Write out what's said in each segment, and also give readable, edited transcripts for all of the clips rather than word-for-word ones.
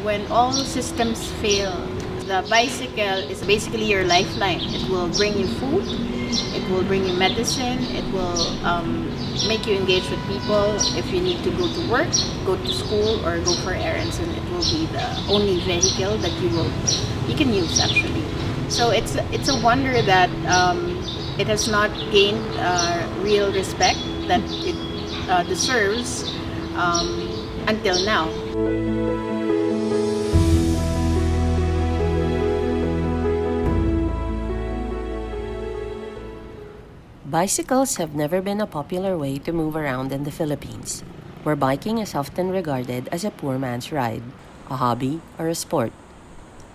when all systems fail, the bicycle is basically your lifeline. It will bring you food, it will bring you medicine, it will make you engage with people. If you need to go to work, go to school, or go for errands, and it will be the only vehicle that you can use actually. So it's a wonder that it has not gained real respect that it deserves until now. Bicycles have never been a popular way to move around in the Philippines, where biking is often regarded as a poor man's ride, a hobby, or a sport.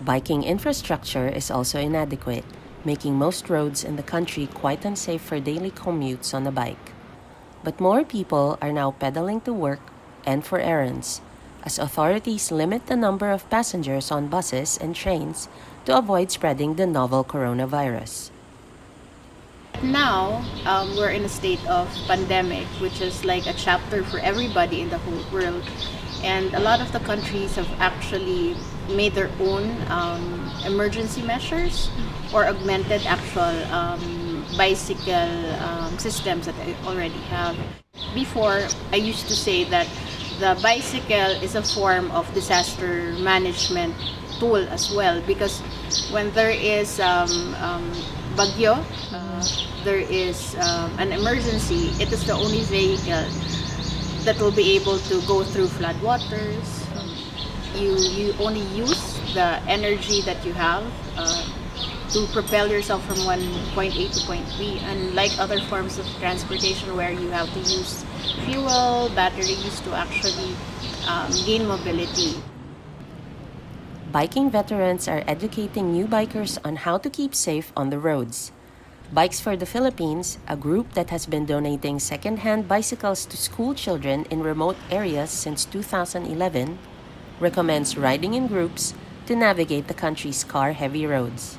Biking infrastructure is also inadequate, making most roads in the country quite unsafe for daily commutes on a bike. But more people are now pedaling to work and for errands, as authorities limit the number of passengers on buses and trains to avoid spreading the novel coronavirus. Now, we're in a state of pandemic, which is like a chapter for everybody in the whole world. And a lot of the countries have actually made their own emergency measures or augmented actual bicycle systems that they already have. Before, I used to say that the bicycle is a form of disaster management tool as well, because when there is bagyo, there is an emergency, it is the only vehicle that will be able to go through floodwaters. You only use the energy that you have to propel yourself from one point A to point B, unlike other forms of transportation where you have to use fuel, batteries to actually gain mobility. Biking veterans are educating new bikers on how to keep safe on the roads. Bikes for the Philippines, a group that has been donating second-hand bicycles to school children in remote areas since 2011, recommends riding in groups to navigate the country's car-heavy roads.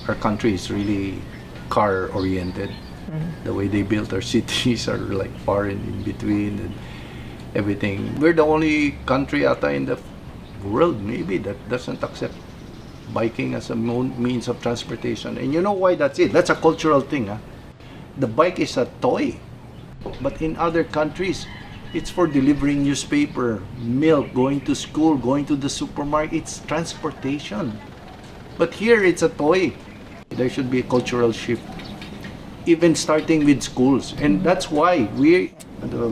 Our country is really car-oriented. The way they built our cities are like far in between and everything. We're the only country ata in the world maybe that doesn't accept biking as a means of transportation. And you know why that's it? That's a cultural thing. The bike is a toy. But in other countries, it's for delivering newspaper, milk, going to school, going to the supermarket. It's transportation. But here, it's a toy. There should be a cultural shift, even starting with schools. And that's why the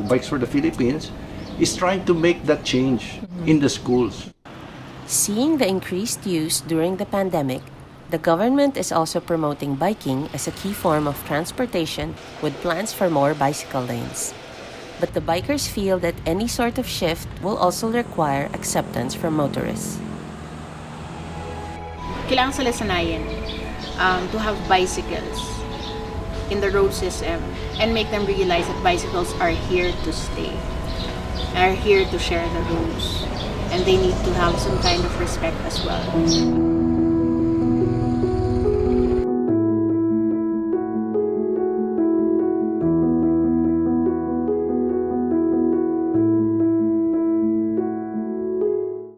Bikes for the Philippines is trying to make that change in the schools. Seeing the increased use during the pandemic, the government is also promoting biking as a key form of transportation with plans for more bicycle lanes. But the bikers feel that any sort of shift will also require acceptance from motorists. Kailangan sila sanayin to have bicycles in the road system and make them realize that bicycles are here to stay, are here to share the roads, and they need to have some kind of respect as well.